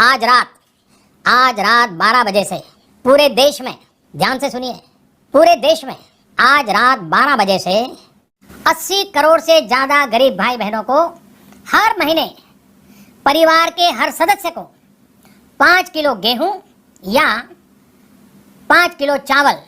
आज रात 12 बजे से पूरे देश में, ध्यान से सुनिए, पूरे देश में आज रात 12 बजे से 80 करोड़ से ज्यादा गरीब भाई बहनों को हर महीने परिवार के हर सदस्य को 5 किलो गेहूं या 5 किलो चावल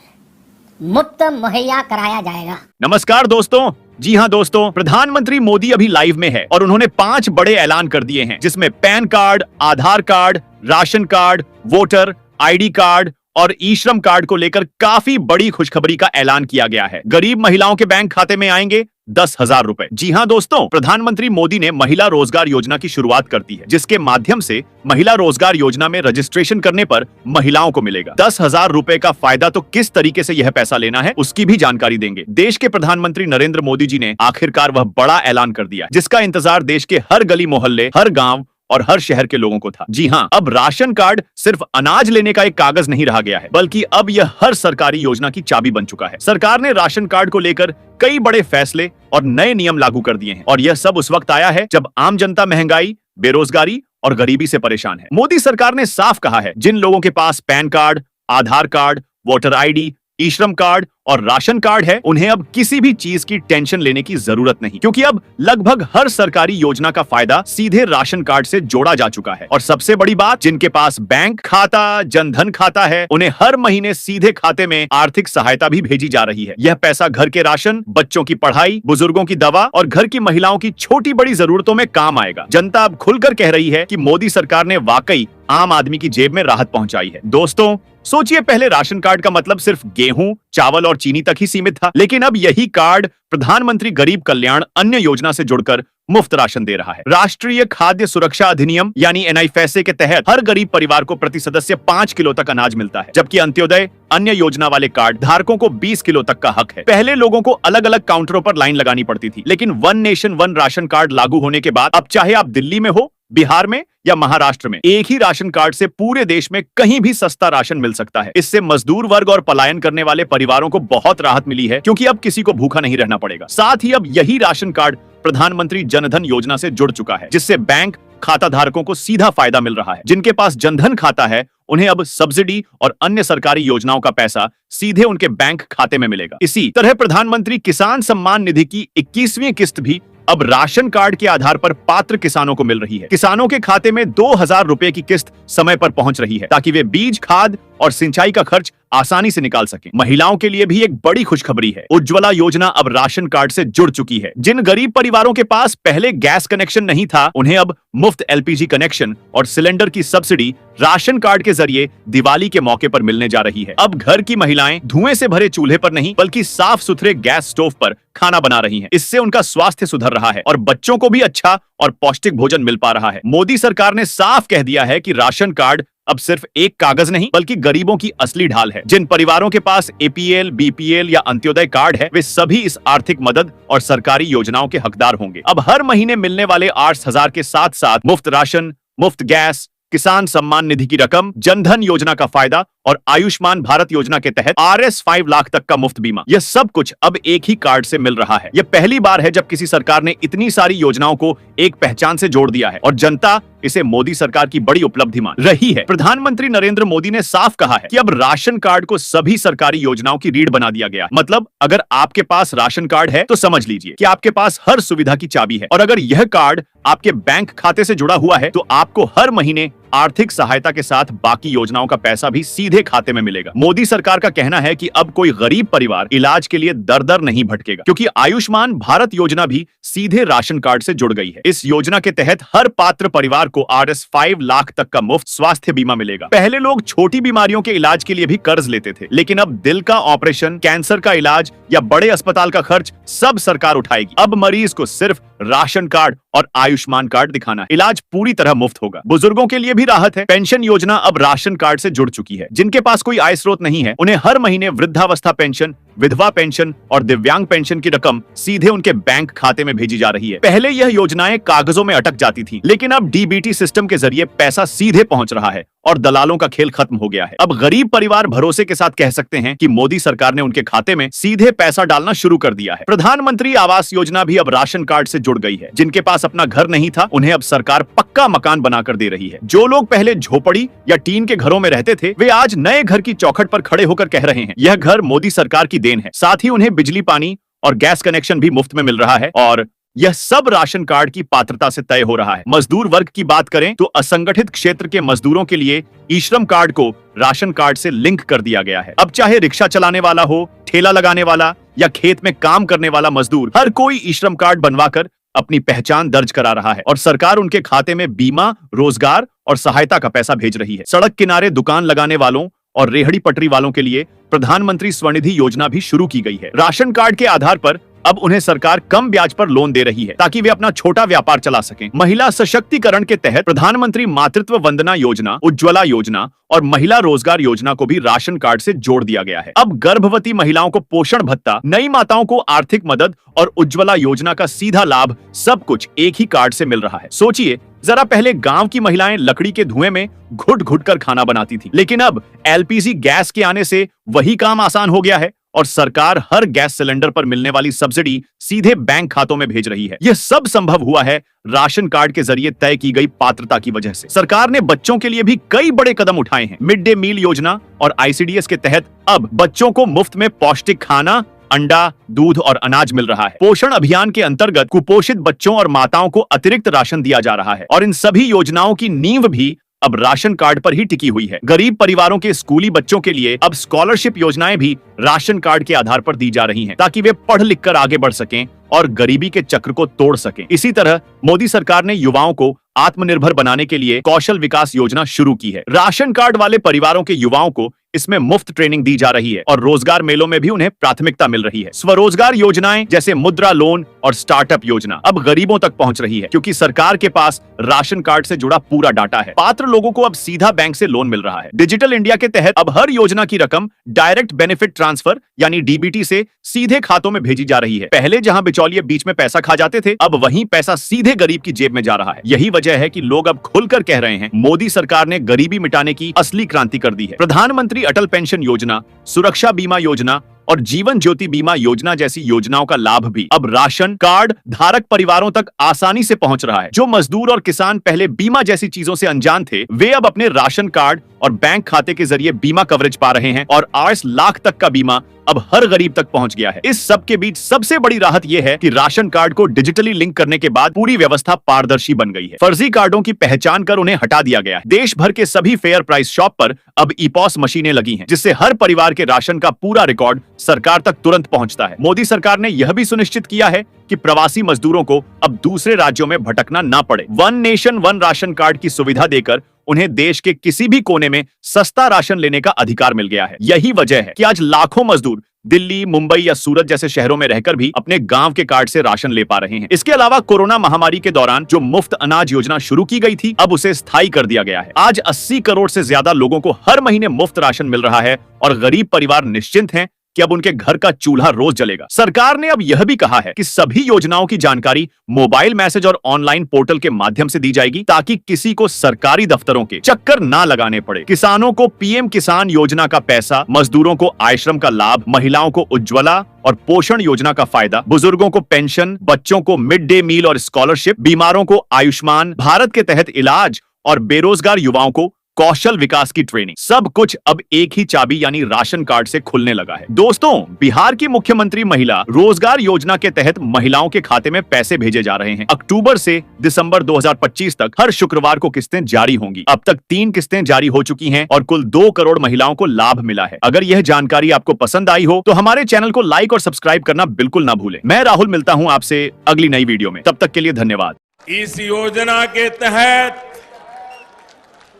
मुफ्त मुहैया कराया जाएगा। नमस्कार दोस्तों। जी हाँ दोस्तों, प्रधानमंत्री मोदी अभी लाइव में है और उन्होंने 5 बड़े ऐलान कर दिए हैं, जिसमें PAN card, Aadhaar card, ration card, voter ID card और ई श्रम कार्ड को लेकर काफी बड़ी खुशखबरी का ऐलान किया गया है। गरीब महिलाओं के बैंक खाते में आएंगे 10,000 रुपए। जी हाँ दोस्तों, प्रधानमंत्री मोदी ने महिला रोजगार योजना की शुरुआत कर दी है, जिसके माध्यम से महिला रोजगार योजना में रजिस्ट्रेशन करने पर महिलाओं को मिलेगा 10,000 रुपए का फायदा। तो किस तरीके से यह पैसा लेना है उसकी भी जानकारी देंगे। देश के प्रधानमंत्री नरेंद्र मोदी जी ने आखिरकार वह बड़ा ऐलान कर दिया, जिसका इंतजार देश के हर गली मोहल्ले, हर गाँव और हर शहर के लोगों को था। जी हाँ, अब राशन कार्ड सिर्फ अनाज लेने का एक कागज नहीं रहा गया है, बल्कि अब यह हर सरकारी योजना की चाबी बन चुका है। सरकार ने राशन कार्ड को लेकर कई बड़े फैसले और नए नियम लागू कर दिए हैं, और यह सब उस वक्त आया है जब आम जनता महंगाई, बेरोजगारी और गरीबी से परेशान है। मोदी सरकार ने साफ कहा है, जिन लोगों के पास pan card, Aadhaar card, voter ID, ई श्रम कार्ड और राशन कार्ड है, उन्हें अब किसी भी चीज की टेंशन लेने की जरूरत नहीं, क्योंकि अब लगभग हर सरकारी योजना का फायदा सीधे राशन कार्ड से जोड़ा जा चुका है। और सबसे बड़ी बात, जिनके पास बैंक खाता, जनधन खाता है, उन्हें हर महीने सीधे खाते में आर्थिक सहायता भी भेजी जा रही है। यह पैसा घर के राशन, बच्चों की पढ़ाई, बुजुर्गों की दवा और घर की महिलाओं की छोटी बड़ी जरूरतों में काम आएगा। जनता अब खुलकर कह रही है कि मोदी सरकार ने वाकई आम आदमी की जेब में राहत पहुंचाई है। दोस्तों सोचिए, पहले राशन कार्ड का मतलब सिर्फ गेहूं, चावल और चीनी तक ही सीमित था, लेकिन अब यही कार्ड प्रधानमंत्री गरीब कल्याण अन्न योजना से जुड़कर मुफ्त राशन दे रहा है। राष्ट्रीय खाद्य सुरक्षा अधिनियम यानी एनआईएफएसए के तहत हर गरीब परिवार को प्रति सदस्य 5 किलो तक अनाज मिलता है, जबकि अंत्योदय अन्य योजना वाले कार्ड धारकों को 20 किलो तक का हक है। पहले लोगों को अलग अलग काउंटरों पर लाइन लगानी पड़ती थी, लेकिन one nation one ration card लागू होने के बाद अब चाहे आप दिल्ली में हो, बिहार में या महाराष्ट्र में, एक ही राशन कार्ड से पूरे देश में कहीं भी सस्ता राशन मिल सकता है। इससे मजदूर वर्ग और पलायन करने वाले परिवारों को बहुत राहत मिली है, क्योंकि अब किसी को भूखा नहीं रहना पड़ेगा। साथ ही अब यही राशन कार्ड प्रधानमंत्री जनधन योजना से जुड़ चुका है, जिससे बैंक खाता धारकों को सीधा फायदा मिल रहा है। जिनके पास जनधन खाता है, उन्हें अब सब्सिडी और अन्य सरकारी योजनाओं का पैसा सीधे उनके बैंक खाते में मिलेगा। इसी तरह प्रधानमंत्री किसान सम्मान निधि की 21वीं किस्त भी अब राशन कार्ड के आधार पर पात्र किसानों को मिल रही है। किसानों के खाते में 2,000 रुपए की किस्त समय पर पहुंच रही है, ताकि वे बीज, खाद और सिंचाई का खर्च आसानी से निकाल सकें। महिलाओं के लिए भी एक बड़ी खुशखबरी है। उज्ज्वला योजना अब राशन कार्ड से जुड़ चुकी है। जिन गरीब परिवारों के पास पहले गैस कनेक्शन नहीं था, उन्हें अब मुफ्त एलपीजी कनेक्शन और सिलेंडर की सब्सिडी राशन कार्ड के जरिए दिवाली के मौके पर मिलने जा रही है। अब घर की महिलाएं धुएं से भरे चूल्हे पर नहीं, बल्कि साफ सुथरे गैस स्टोव पर खाना बना रही हैं। इससे उनका स्वास्थ्य सुधर रहा है और बच्चों को भी अच्छा और पौष्टिक भोजन मिल पा रहा है। मोदी सरकार ने साफ कह दिया है कि राशन कार्ड अब सिर्फ एक कागज नहीं, बल्कि गरीबों की असली ढाल है। जिन परिवारों के पास एपीएल, बीपीएल या अंत्योदय कार्ड है, वे सभी इस आर्थिक मदद और सरकारी योजनाओं के हकदार होंगे। अब हर महीने मिलने वाले 8,000 के साथ साथ मुफ्त राशन, मुफ्त गैस, किसान सम्मान निधि की रकम, जनधन योजना का फायदा और आयुष्मान भारत योजना के तहत RS 5 लाख तक का मुफ्त बीमा, यह सब कुछ अब एक ही कार्ड से मिल रहा है। यह पहली बार है जब किसी सरकार ने इतनी सारी योजनाओं को एक पहचान से जोड़ दिया है, और जनता इसे मोदी सरकार की बड़ी उपलब्धि मान रही है। प्रधानमंत्री नरेंद्र मोदी ने साफ कहा है कि अब राशन कार्ड को सभी सरकारी योजनाओं की रीढ़ बना दिया गया। मतलब अगर आपके पास राशन कार्ड है तो समझ लीजिए कि आपके पास हर सुविधा की चाबी है, और अगर यह कार्ड आपके बैंक खाते से जुड़ा हुआ है तो आपको हर महीने आर्थिक सहायता के साथ बाकी योजनाओं का पैसा भी सीधे खाते में मिलेगा। मोदी सरकार का कहना है कि अब कोई गरीब परिवार इलाज के लिए दर दर नहीं भटकेगा, क्योंकि आयुष्मान भारत योजना भी सीधे राशन कार्ड से जुड़ गई है। इस योजना के तहत हर पात्र परिवार को RS 5 लाख तक का मुफ्त स्वास्थ्य बीमा मिलेगा। पहले लोग छोटी बीमारियों के इलाज के लिए भी कर्ज लेते थे, लेकिन अब दिल का ऑपरेशन, कैंसर का इलाज या बड़े अस्पताल का खर्च सब सरकार उठाएगी। अब मरीज को सिर्फ राशन कार्ड और आयुष्मान कार्ड दिखाना है, इलाज पूरी तरह मुफ्त होगा। बुजुर्गों के लिए भी राहत है। पेंशन योजना अब राशन कार्ड से जुड़ चुकी है। जिनके पास कोई आय स्रोत नहीं है, उन्हें हर महीने वृद्धावस्था पेंशन, विधवा पेंशन और दिव्यांग पेंशन की रकम सीधे उनके बैंक खाते में भेजी जा रही है। पहले यह योजनाएं कागजों में अटक जाती थी, लेकिन अब डीबीटी सिस्टम के जरिए पैसा सीधे पहुंच रहा है और दलालों का खेल खत्म हो गया है। अब गरीब परिवार भरोसे के साथ कह सकते हैं कि मोदी सरकार ने उनके खाते में सीधे पैसा डालना शुरू कर दिया है। प्रधानमंत्री आवास योजना भी अब राशन कार्ड से जुड़ गई है। जिनके पास अपना घर नहीं था, उन्हें अब सरकार पक्का मकान बनाकर दे रही है। जो लोग पहले झोपड़ी या टीन के घरों में रहते थे, वे आज नए घर की चौखट पर खड़े होकर कह रहे हैं, यह घर मोदी सरकार की देन है। साथ ही उन्हें बिजली, पानी और गैस कनेक्शन भी मुफ्त में मिल रहा है और यह सब राशन कार्ड की पात्रता से तय हो रहा है। मजदूर वर्ग की बात करें तो असंगठित क्षेत्र के मजदूरों के लिए ई श्रम कार्ड को राशन कार्ड से लिंक कर दिया गया है। अब चाहे रिक्शा चलाने वाला हो, ठेला लगाने वाला या खेत में काम करने वाला मजदूर, हर कोई ई श्रम कार्ड बनवाकर अपनी पहचान दर्ज करा रहा है और सरकार उनके खाते में बीमा, रोजगार और सहायता का पैसा भेज रही है। सड़क किनारे दुकान लगाने वालों और रेहड़ी पटरी वालों के लिए प्रधानमंत्री स्वनिधि योजना भी शुरू की गई है। राशन कार्ड के आधार पर अब उन्हें सरकार कम ब्याज पर लोन दे रही है ताकि वे अपना छोटा व्यापार चला सकें। महिला सशक्तिकरण के तहत प्रधानमंत्री मातृत्व वंदना योजना, उज्ज्वला योजना और महिला रोजगार योजना को भी राशन कार्ड से जोड़ दिया गया है। अब गर्भवती महिलाओं को पोषण भत्ता, नई माताओं को आर्थिक मदद और उज्ज्वला योजना का सीधा लाभ, सब कुछ एक ही कार्ड से मिल रहा है। सोचिए जरा, पहले गांव की महिलाएं लकड़ी के धुएं में घुट घुट कर खाना बनाती थी, लेकिन अब एलपीजी गैस के आने से वही काम आसान हो गया है और सरकार हर गैस सिलेंडर पर मिलने वाली सब्सिडी सीधे बैंक खातों में भेज रही है। यह सब संभव हुआ है राशन कार्ड के जरिए तय की गई पात्रता की वजह से। सरकार ने बच्चों के लिए भी कई बड़े कदम उठाए हैं। मिड डे मील योजना और आईसीडीएस के तहत अब बच्चों को मुफ्त में पौष्टिक खाना, अंडा, दूध और अनाज मिल रहा है। पोषण अभियान के अंतर्गत कुपोषित बच्चों और माताओं को अतिरिक्त राशन दिया जा रहा है और इन सभी योजनाओं की नींव भी अब राशन कार्ड पर ही टिकी हुई है। गरीब परिवारों के स्कूली बच्चों के लिए अब स्कॉलरशिप योजनाएं भी राशन कार्ड के आधार पर दी जा रही हैं ताकि वे पढ़ लिख कर आगे बढ़ सकें और गरीबी के चक्र को तोड़ सकें। इसी तरह मोदी सरकार ने युवाओं को आत्मनिर्भर बनाने के लिए कौशल विकास योजना शुरू की है। राशन कार्ड वाले परिवारों के युवाओं को इसमें मुफ्त ट्रेनिंग दी जा रही है और रोजगार मेलों में भी उन्हें प्राथमिकता मिल रही है। स्वरोजगार योजनाएं जैसे मुद्रा लोन और स्टार्टअप योजना अब गरीबों तक पहुंच रही है क्योंकि सरकार के पास राशन कार्ड से जुड़ा पूरा डाटा है। पात्र लोगों को अब सीधा बैंक से लोन मिल रहा है। डिजिटल इंडिया के तहत अब हर योजना की रकम डायरेक्ट बेनिफिट ट्रांसफर यानी डीबीटी से सीधे खातों में भेजी जा रही है। पहले जहां बिचौलिए बीच में पैसा खा जाते थे, अब वहीं पैसा सीधे गरीब की जेब में जा रहा है। यही वजह है कि लोग अब खुलकर कह रहे हैं, मोदी सरकार ने गरीबी मिटाने की असली क्रांति कर दी है। प्रधानमंत्री अटल पेंशन योजना, सुरक्षा बीमा योजना और जीवन ज्योति बीमा योजना जैसी योजनाओं का लाभ भी अब राशन कार्ड धारक परिवारों तक आसानी से पहुंच रहा है। जो मजदूर और किसान पहले बीमा जैसी चीजों से अनजान थे, वे अब अपने राशन कार्ड और बैंक खाते के जरिए बीमा कवरेज पा रहे हैं और 8 लाख तक का बीमा अब हर गरीब तक पहुंच गया है। इस सब के बीच सबसे बड़ी राहत यह है कि राशन कार्ड को डिजिटली लिंक करने के बाद पूरी व्यवस्था पारदर्शी बन गई है। फर्जी कार्डों की पहचान कर उन्हें हटा दिया गया है। देश भर के सभी फेयर प्राइस शॉप पर अब ईपॉस मशीनें लगी हैं, जिससे हर परिवार के राशन का पूरा रिकॉर्ड सरकार तक तुरंत पहुंचता है। मोदी सरकार ने यह भी सुनिश्चित किया है कि प्रवासी मजदूरों को अब दूसरे राज्यों में भटकना ना पड़े। One nation one ration card की सुविधा देकर उन्हें देश के किसी भी कोने में सस्ता राशन लेने का अधिकार मिल गया है। यही वजह है कि आज लाखों मजदूर दिल्ली, मुंबई या सूरत जैसे शहरों में रहकर भी अपने गांव के कार्ड से राशन ले पा रहे हैं। इसके अलावा कोरोना महामारी के दौरान जो मुफ्त अनाज योजना शुरू की गई थी, अब उसे स्थायी कर दिया गया है। आज 80 करोड़ से ज्यादा लोगों को हर महीने मुफ्त राशन मिल रहा है और गरीब परिवार निश्चिंत हैं कि अब उनके घर का चूल्हा रोज जलेगा। सरकार ने अब यह भी कहा है कि सभी योजनाओं की जानकारी मोबाइल मैसेज और ऑनलाइन पोर्टल के माध्यम से दी जाएगी ताकि किसी को सरकारी दफ्तरों के चक्कर ना लगाने पड़े। किसानों को पीएम किसान योजना का पैसा, मजदूरों को आश्रम का लाभ, महिलाओं को उज्ज्वला और पोषण योजना का फायदा, बुजुर्गों को पेंशन, बच्चों को मिड डे मील और स्कॉलरशिप, बीमारों को आयुष्मान भारत के तहत इलाज और बेरोजगार युवाओं को कौशल विकास की ट्रेनिंग, सब कुछ अब एक ही चाबी यानी राशन कार्ड से खुलने लगा है। दोस्तों, बिहार की मुख्यमंत्री महिला रोजगार योजना के तहत महिलाओं के खाते में पैसे भेजे जा रहे हैं। अक्टूबर से दिसंबर 2025 तक हर शुक्रवार को किस्तें जारी होंगी। अब तक 3 किस्तें जारी हो चुकी हैं और कुल 2 करोड़ महिलाओं को लाभ मिला है। अगर यह जानकारी आपको पसंद आई हो तो हमारे चैनल को लाइक और सब्सक्राइब करना बिल्कुल ना भूलें। मैं राहुल मिलता हूं आपसे अगली नई वीडियो में। तब तक के लिए धन्यवाद। इस योजना के तहत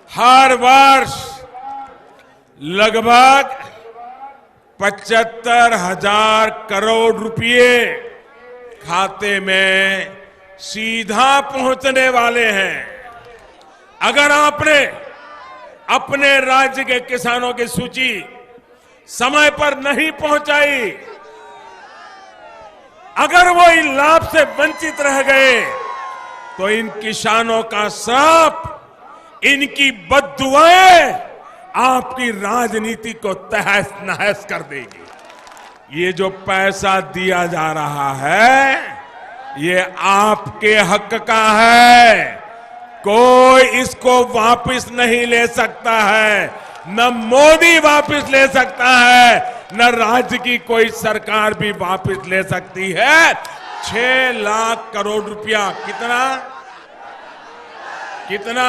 हर वर्ष लगभग 75,000 करोड़ रुपए खाते में सीधा पहुंचने वाले हैं। अगर आपने अपने राज्य के किसानों की सूची समय पर नहीं पहुंचाई, अगर वो इन लाभ से वंचित रह गए, तो इन किसानों का श्राप इनकी बद्दुआएं आपकी राजनीति को तहस नहस कर देगी। ये जो पैसा दिया जा रहा है, ये आपके हक का है। कोई इसको वापस नहीं ले सकता है, न मोदी वापस ले सकता है, न राज्य की कोई सरकार भी वापस ले सकती है। 6 लाख करोड़ रुपया कितना कितना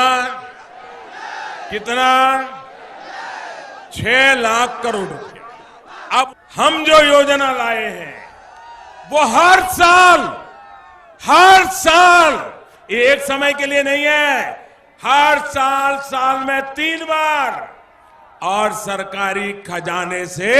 कितना 6 लाख करोड़ रुपया। अब हम जो योजना लाए हैं वो हर साल एक समय के लिए नहीं है, हर साल में 3 बार और सरकारी खजाने से